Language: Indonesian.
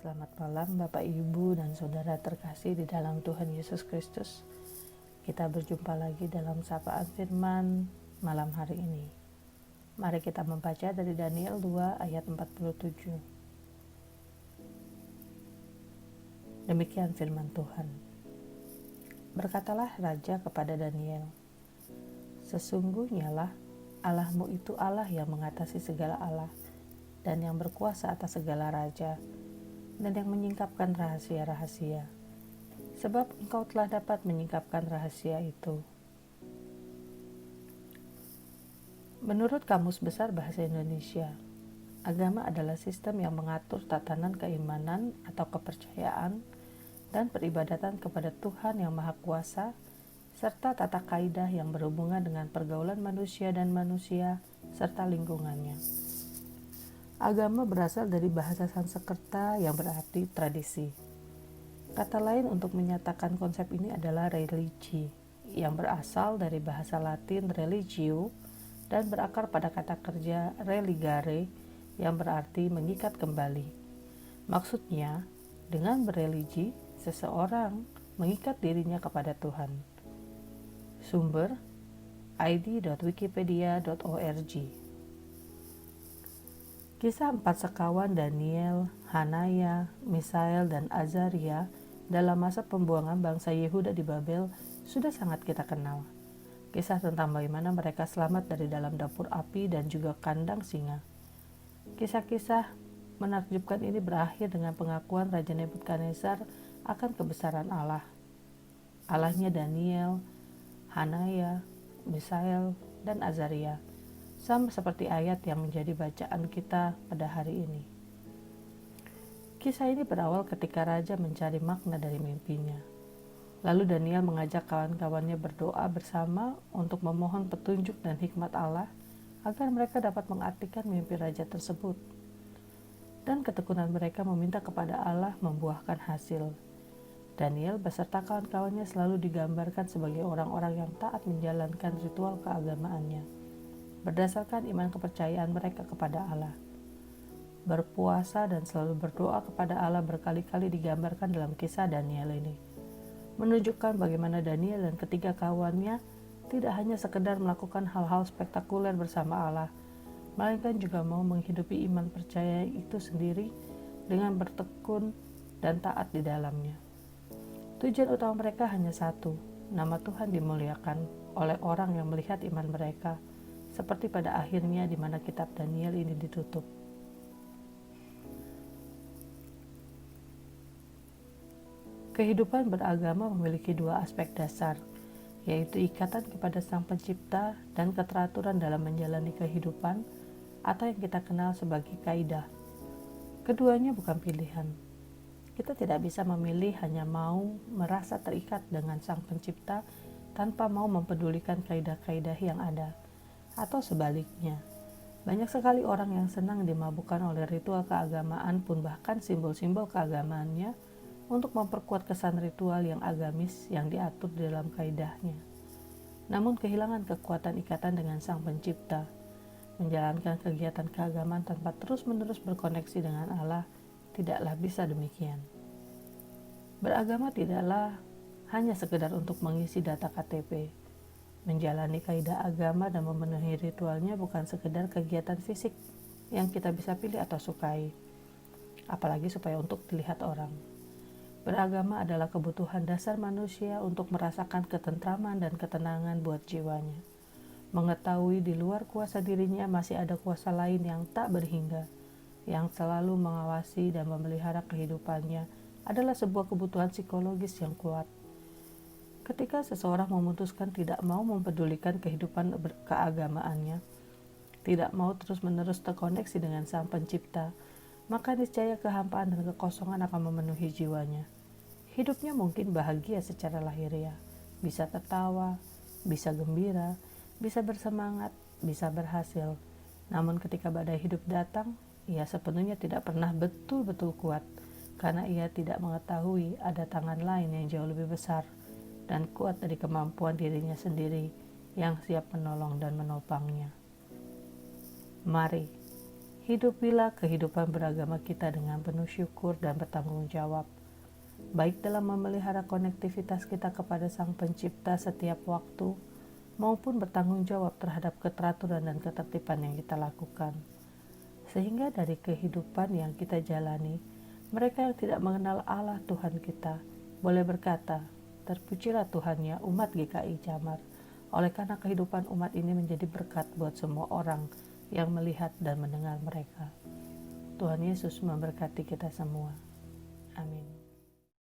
Selamat malam Bapak Ibu dan Saudara terkasih di dalam Tuhan Yesus Kristus. Kita berjumpa lagi dalam sapaan firman malam hari ini. Mari kita membaca dari Daniel 2 ayat 47. Demikian firman Tuhan. Berkatalah Raja kepada Daniel, sesungguhnya lah Allahmu itu Allah yang mengatasi segala Allah dan yang berkuasa atas segala raja, dan yang menyingkapkan rahasia-rahasia. Sebab engkau telah dapat menyingkapkan rahasia itu. Menurut Kamus Besar Bahasa Indonesia, agama adalah sistem yang mengatur tatanan keimanan atau kepercayaan dan peribadatan kepada Tuhan yang Maha Kuasa, serta tata kaidah yang berhubungan dengan pergaulan manusia dan manusia, serta lingkungannya. Agama berasal dari bahasa Sanskerta yang berarti tradisi. Kata lain untuk menyatakan konsep ini adalah religi, yang berasal dari bahasa Latin religio dan berakar pada kata kerja religare yang berarti mengikat kembali. Maksudnya, dengan bereligi, seseorang mengikat dirinya kepada Tuhan. Sumber id.wikipedia.org. Kisah 4 sekawan Daniel, Hanaya, Misael, dan Azaria dalam masa pembuangan bangsa Yehuda di Babel sudah sangat kita kenal. Kisah tentang bagaimana mereka selamat dari dalam dapur api dan juga kandang singa. Kisah-kisah menakjubkan ini berakhir dengan pengakuan Raja Nebukadnezar akan kebesaran Allah. Allahnya Daniel, Hanaya, Misael, dan Azaria. Sama seperti ayat yang menjadi bacaan kita pada hari ini. Kisah ini berawal ketika raja mencari makna dari mimpinya. Lalu Daniel mengajak kawan-kawannya berdoa bersama untuk memohon petunjuk dan hikmat Allah agar mereka dapat mengartikan mimpi raja tersebut. Dan ketekunan mereka meminta kepada Allah membuahkan hasil. Daniel beserta kawan-kawannya selalu digambarkan sebagai orang-orang yang taat menjalankan ritual keagamaannya berdasarkan iman kepercayaan mereka kepada Allah. Berpuasa dan selalu berdoa kepada Allah berkali-kali digambarkan dalam kisah Daniel ini, menunjukkan bagaimana Daniel dan ketiga kawannya tidak hanya sekedar melakukan hal-hal spektakuler bersama Allah, melainkan juga mau menghidupi iman percaya itu sendiri dengan bertekun dan taat di dalamnya. Tujuan utama mereka hanya satu, nama Tuhan dimuliakan oleh orang yang melihat iman mereka, seperti pada akhirnya di mana kitab Daniel ini ditutup. Kehidupan beragama memiliki dua aspek dasar, yaitu ikatan kepada Sang Pencipta dan keteraturan dalam menjalani kehidupan, atau yang kita kenal sebagai kaidah. Keduanya bukan pilihan. Kita tidak bisa memilih hanya mau merasa terikat dengan Sang Pencipta tanpa mau mempedulikan kaidah-kaidah yang ada. Atau sebaliknya, banyak sekali orang yang senang dimabukkan oleh ritual keagamaan pun bahkan simbol-simbol keagamaannya untuk memperkuat kesan ritual yang agamis yang diatur di dalam kaidahnya. Namun kehilangan kekuatan ikatan dengan Sang Pencipta, menjalankan kegiatan keagamaan tanpa terus-menerus berkoneksi dengan Allah tidaklah bisa demikian. Beragama tidaklah hanya sekedar untuk mengisi data KTP. Menjalani kaidah agama dan memenuhi ritualnya bukan sekedar kegiatan fisik yang kita bisa pilih atau sukai, apalagi supaya untuk dilihat orang. Beragama adalah kebutuhan dasar manusia untuk merasakan ketentraman dan ketenangan buat jiwanya. Mengetahui di luar kuasa dirinya masih ada kuasa lain yang tak berhingga, yang selalu mengawasi dan memelihara kehidupannya adalah sebuah kebutuhan psikologis yang kuat. Ketika seseorang memutuskan tidak mau mempedulikan kehidupan keagamaannya, tidak mau terus-menerus terkoneksi dengan Sang Pencipta, maka niscaya kehampaan dan kekosongan akan memenuhi jiwanya. Hidupnya mungkin bahagia secara lahiriah, bisa tertawa, bisa gembira, bisa bersemangat, bisa berhasil. Namun ketika badai hidup datang, ia sepenuhnya tidak pernah betul-betul kuat, karena ia tidak mengetahui ada tangan lain yang jauh lebih besar dan kuat dari kemampuan dirinya sendiri yang siap menolong dan menopangnya. Mari Hidupilah kehidupan beragama kita dengan penuh syukur dan bertanggung jawab, baik dalam memelihara konektivitas kita kepada Sang Pencipta setiap waktu, maupun bertanggung jawab terhadap keteraturan dan ketertiban yang kita lakukan. Sehingga dari kehidupan yang kita jalani, mereka yang tidak mengenal Allah Tuhan kita boleh berkata, "Terpujilah Tuhan ya umat GKI Jamar, oleh karena kehidupan umat ini menjadi berkat buat semua orang yang melihat dan mendengar mereka." Tuhan Yesus memberkati kita semua. Amin.